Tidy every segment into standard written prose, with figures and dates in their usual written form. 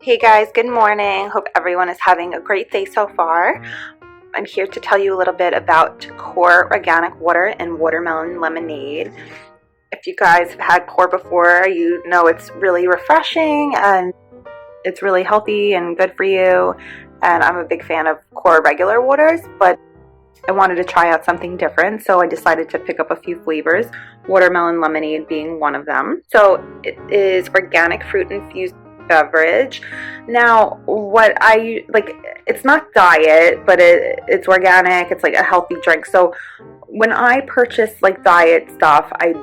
Hey guys, good morning. Hope everyone is having a great day so far. I'm here to tell you a little bit about Core Organic Water and Watermelon Lemonade. If you guys have had Core before, you know it's really refreshing and it's really healthy and good for you. And I'm a big fan of Core regular waters, but I wanted to try out something different, so I decided to pick up a few flavors, watermelon lemonade being one of them. So it is organic fruit infused beverage. Now, what I like, it's not diet, but it's organic. It's like a healthy drink. So when I purchase like diet stuff, I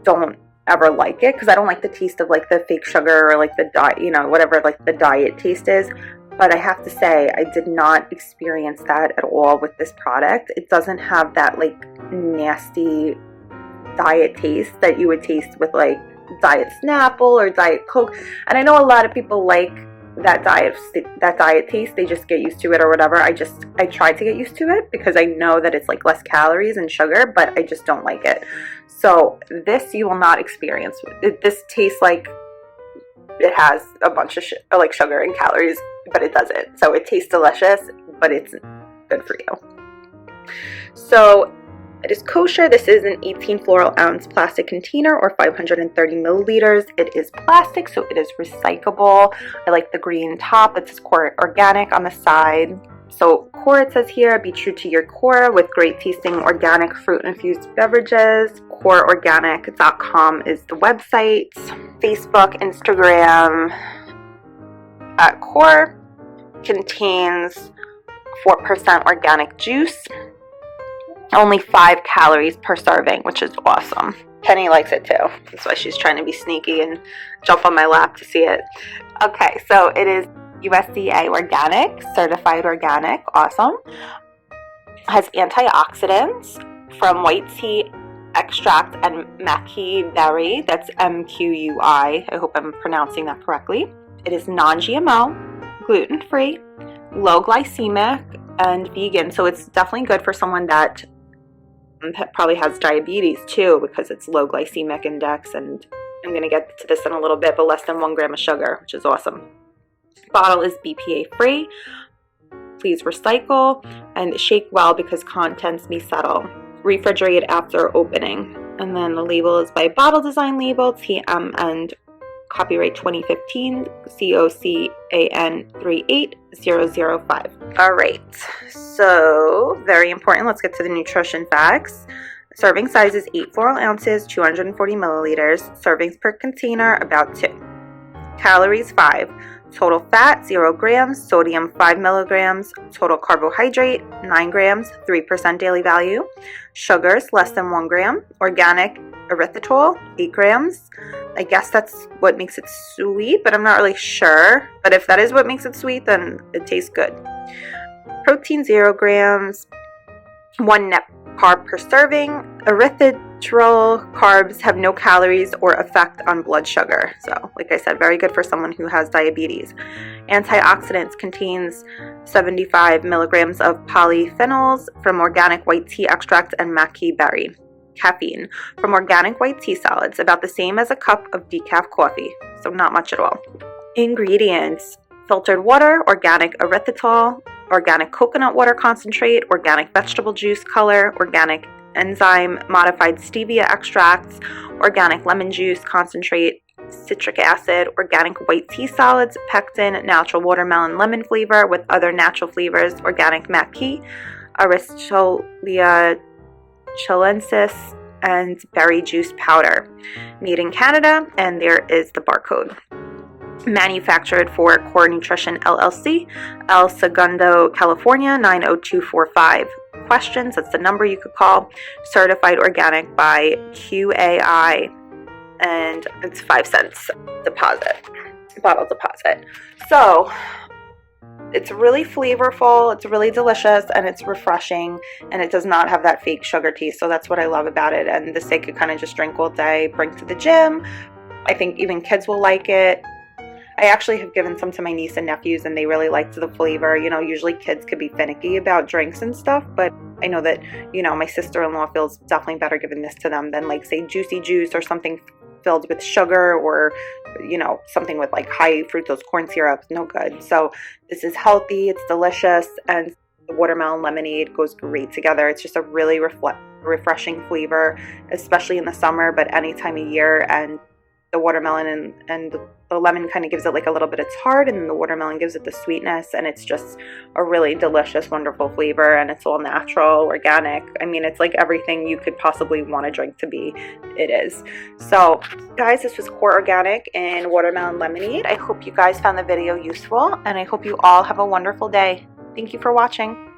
don't ever like it because I don't like the taste of like the fake sugar or like the diet, whatever like the diet taste is. But I have to say, I did not experience that at all with this product. It doesn't have that like nasty diet taste that you would taste with like Diet Snapple or Diet Coke. And I know a lot of people like that diet taste. They just get used to it or whatever. I try to get used to it because I know that it's like less calories and sugar, but I just don't like it. So this you will not experience. This tastes like it has a bunch of like sugar and calories, but it doesn't. So it tastes delicious, but it's good for you. So it is kosher. This is an 18 floral ounce plastic container or 530 milliliters. It is plastic, so it is recyclable. I like the green top. It says Core Organic on the side. So Core, it says here, be true to your core with great tasting organic fruit infused beverages. CoreOrganic.com is the website. Facebook, Instagram at Core. Contains 4% organic juice. Only 5 calories per serving, which is awesome. Penny likes it too. That's why she's trying to be sneaky and jump on my lap to see it. Okay, so it is USDA Organic, Certified Organic, awesome. Has antioxidants from white tea extract and maqui berry, that's MQUI. I hope I'm pronouncing that correctly. It is non-GMO, gluten-free, low glycemic, and vegan. So it's definitely good for someone that probably has diabetes too, because it's low glycemic index, and I'm going to get to this in a little bit, but less than 1 gram of sugar, which is awesome. Bottle is BPA free. Please recycle and shake well because contents may settle. Refrigerate after opening. And then the label is by Bottle Design Label, TM, and copyright 2015, COCAN 38005. All right, so very important. Let's get to the nutrition facts. Serving size is 8 floral ounces, 240 milliliters. Servings per container, about 2. Calories, 5. Total fat, 0 grams. Sodium, 5 milligrams. Total carbohydrate, 9 grams, 3% daily value. Sugars, less than 1 gram. Organic erythritol, 8 grams. I guess that's what makes it sweet, but I'm not really sure. But if that is what makes it sweet, then it tastes good. Protein, 0 grams. 1 net carb per serving. Erythritol carbs have no calories or effect on blood sugar. So, like I said, very good for someone who has diabetes. Antioxidants contains 75 milligrams of polyphenols from organic white tea extract and maqui berry. Caffeine from organic white tea solids, about the same as a cup of decaf coffee, so not much at all. Ingredients: filtered water, organic erythritol, organic coconut water concentrate, organic vegetable juice color, organic enzyme modified stevia extracts, organic lemon juice concentrate, citric acid, organic white tea solids, pectin, natural watermelon lemon flavor with other natural flavors, organic maqui, Erythritol chilensis, and berry juice powder. Made in Canada, and there is the barcode. Manufactured for Core Nutrition LLC, El Segundo, California, 90245. Questions, that's the number you could call. Certified Organic by QAI, and it's 5 cents bottle deposit. So it's really flavorful, it's really delicious, and it's refreshing, and it does not have that fake sugar taste. So that's what I love about it. And this they could kind of just drink all day, bring to the gym. I think even kids will like it. I actually have given some to my niece and nephews, and they really liked the flavor. Usually kids could be finicky about drinks and stuff, but I know that, my sister-in-law feels definitely better giving this to them than like say juicy juice or something filled with sugar or you know, something with like high fructose corn syrup, no good. So this is healthy, it's delicious, and the watermelon lemonade goes great together. It's just a really refreshing flavor, especially in the summer, but any time of year. And the watermelon and the lemon kind of gives it like a little bit of tart, and then the watermelon gives it the sweetness, and it's just a really delicious, wonderful flavor, and it's all natural, organic. I mean, it's like everything you could possibly want a drink to be, it is. So guys, this was Core Organic and watermelon lemonade. I hope you guys found the video useful, and I hope you all have a wonderful day. Thank you for watching.